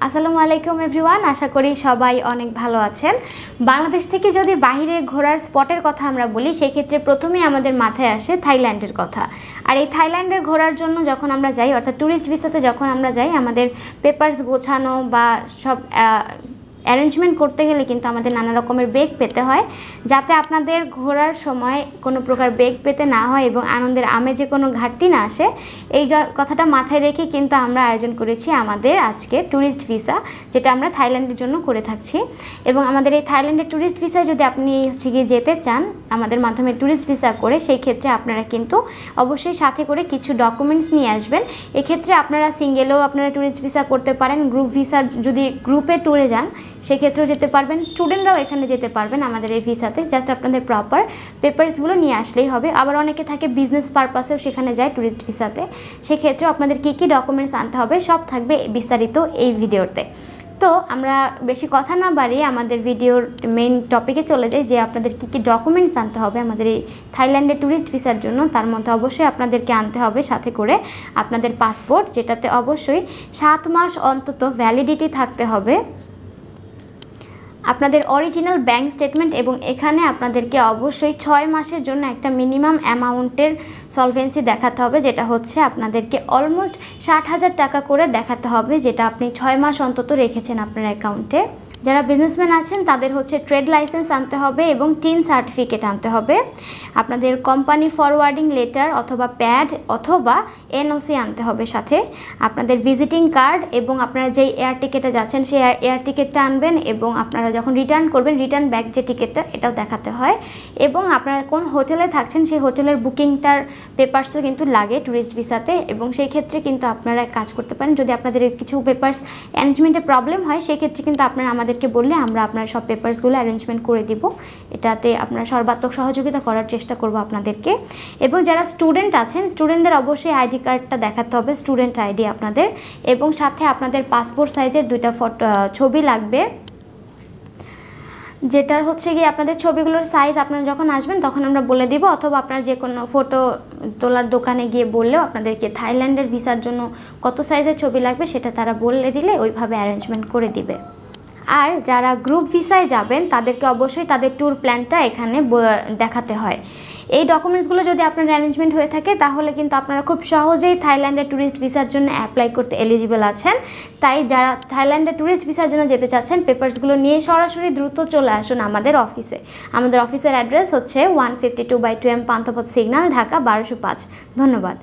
আসসালামু আলাইকুম এভরিওয়ান, আশা করি সবাই অনেক ভালো আছেন। বাংলাদেশ থেকে যদি বাইরে ঘোরার স্পটের কথা আমরা বলি, সেক্ষেত্রে প্রথমেই আমাদের মাথায় আসে থাইল্যান্ডের কথা। আর এই থাইল্যান্ডে ঘোরার জন্য যখন আমরা যাই, অর্থাৎ ট্যুরিস্ট ভিসাতে যখন আমরা যাই, আমাদের পেপারস গোছানো বা সব অ্যারেঞ্জমেন্ট করতে গেলে কিন্তু আমাদের নানা রকমের বেগ পেতে হয়, যাতে আপনাদের ঘোরার সময় কোনো প্রকার বেগ পেতে না হয় এবং আনন্দের আমেজে কোনো ঘাটতি না আসে। এই কথাটা মাথায় রেখে কিন্তু আমরা আয়োজন করেছি আমাদের আজকে ট্যুরিস্ট ভিসা, যেটা আমরা থাইল্যান্ডের জন্য করে থাকছি। এবং আমাদের এই থাইল্যান্ডের ট্যুরিস্ট ভিসায় যদি আপনি গিয়ে যেতে চান আমাদের মাধ্যমে ট্যুরিস্ট ভিসা করে, সেই ক্ষেত্রে আপনারা কিন্তু অবশ্যই সাথে করে কিছু ডকুমেন্টস নিয়ে আসবেন। এক্ষেত্রে আপনারা সিঙ্গেলও আপনারা ট্যুরিস্ট ভিসা করতে পারেন, গ্রুপ ভিসা যদি গ্রুপে ট্যুরে যান সেক্ষেত্রেও যেতে পারবেন, স্টুডেন্টরাও এখানে যেতে পারবেন আমাদের এই ভিসাতে। জাস্ট আপনাদের প্রপার পেপারসগুলো নিয়ে আসলেই হবে। আবার অনেকে থাকে বিজনেস পারপাসেও সেখানে যায় ট্যুরিস্ট ভিসাতে, সেক্ষেত্রেও আপনাদের কী কী ডকুমেন্টস আনতে হবে সব থাকবে বিস্তারিত এই ভিডিওতে। তো আমরা বেশি কথা না বাড়িয়ে আমাদের ভিডিওর মেইন টপিকে চলে যাই, যে আপনাদের কী কী ডকুমেন্টস আনতে হবে আমাদের এই থাইল্যান্ডের ট্যুরিস্ট ভিসার জন্য। তার মধ্যে অবশ্যই আপনাদেরকে আনতে হবে সাথে করে আপনাদের পাসপোর্ট, যেটাতে অবশ্যই 7 মাস অন্তত ভ্যালিডিটি থাকতে হবে, আপনাদের অরিজিনাল ব্যাংক স্টেটমেন্ট, এবং এখানে আপনাদেরকে অবশ্যই 6 মাসের জন্য একটা মিনিমাম অ্যামাউন্টের সলভেন্সি দেখাতে হবে, যেটা হচ্ছে আপনাদেরকে অলমোস্ট 60,000 টাকা করে দেখাতে হবে, যেটা আপনি 6 মাস অন্তত রেখেছেন আপনার অ্যাকাউন্টে। যারা বিজনেসম্যান আছেন তাদের হচ্ছে ট্রেড লাইসেন্স আনতে হবে এবং টিন সার্টিফিকেট আনতে হবে। আপনাদের কোম্পানি ফরওয়ার্ডিং লেটার অথবা প্যাড অথবা এনওসি আনতে হবে সাথে। আপনাদের ভিজিটিং কার্ড এবং আপনারা যেই এয়ার টিকেটে যাচ্ছেন সেই এয়ার টিকেটটা আনবেন, এবং আপনারা যখন রিটার্ন করবেন রিটার্ন ব্যাক যে টিকিটটা এটাও দেখাতে হয়। এবং আপনারা কোন হোটেলে থাকছেন সেই হোটেলের বুকিংটার পেপারসও কিন্তু লাগে ট্যুরিস্ট ভিসাতে, এবং সেই ক্ষেত্রে কিন্তু আপনারা কাজ করতে পারেন। যদি আপনাদের কিছু পেপারস অ্যারেঞ্জমেন্টে প্রবলেম হয় সেক্ষেত্রে কিন্তু আপনারা আমাদেরকে বললে আমরা আপনার সব পেপারসগুলো অ্যারেঞ্জমেন্ট করে দিব। এটাতে আপনারা সর্বাত্মক সহযোগিতা করার চেষ্টা করব আপনাদেরকে। এবং যারা স্টুডেন্ট আছেন স্টুডেন্টদের অবশ্যই আইডি কার্ডটা দেখাতে হবে, স্টুডেন্ট আইডি আপনাদের, এবং সাথে আপনাদের পাসপোর্ট সাইজের 2টা ছবি লাগবে, যেটা হচ্ছে গিয়ে আপনাদের ছবিগুলোর সাইজ আপনারা যখন আসবেন তখন আমরা বলে দিব, অথবা আপনারা যে কোনো ফটো তোলার দোকানে গিয়ে বললেও আপনাদেরকে থাইল্যান্ডের ভিসার জন্য কত সাইজের ছবি লাগবে সেটা তারা বলে দিলে ওইভাবে অ্যারেঞ্জমেন্ট করে দিবে। আর যারা গ্রুপ ভিসায় যাবেন তাদেরকে অবশ্যই তাদের ট্যুর প্ল্যানটা এখানে দেখাতে হয়। এই ডকুমেন্টসগুলো যদি আপনার অ্যারেঞ্জমেন্ট হয়ে থাকে তাহলে কিন্তু আপনারা খুব সহজেই থাইল্যান্ডের ট্যুরিস্ট ভিসার জন্য অ্যাপ্লাই করতে এলিজিবল আছেন। তাই যারা থাইল্যান্ডের ট্যুরিস্ট ভিসার জন্য যেতে চাচ্ছেন পেপারসগুলো নিয়ে সরাসরি দ্রুত চলে আসুন আমাদের অফিসে। আমাদের অফিসের অ্যাড্রেস হচ্ছে 152/2M পান্থপথ সিগন্যাল, ঢাকা 1205। ধন্যবাদ।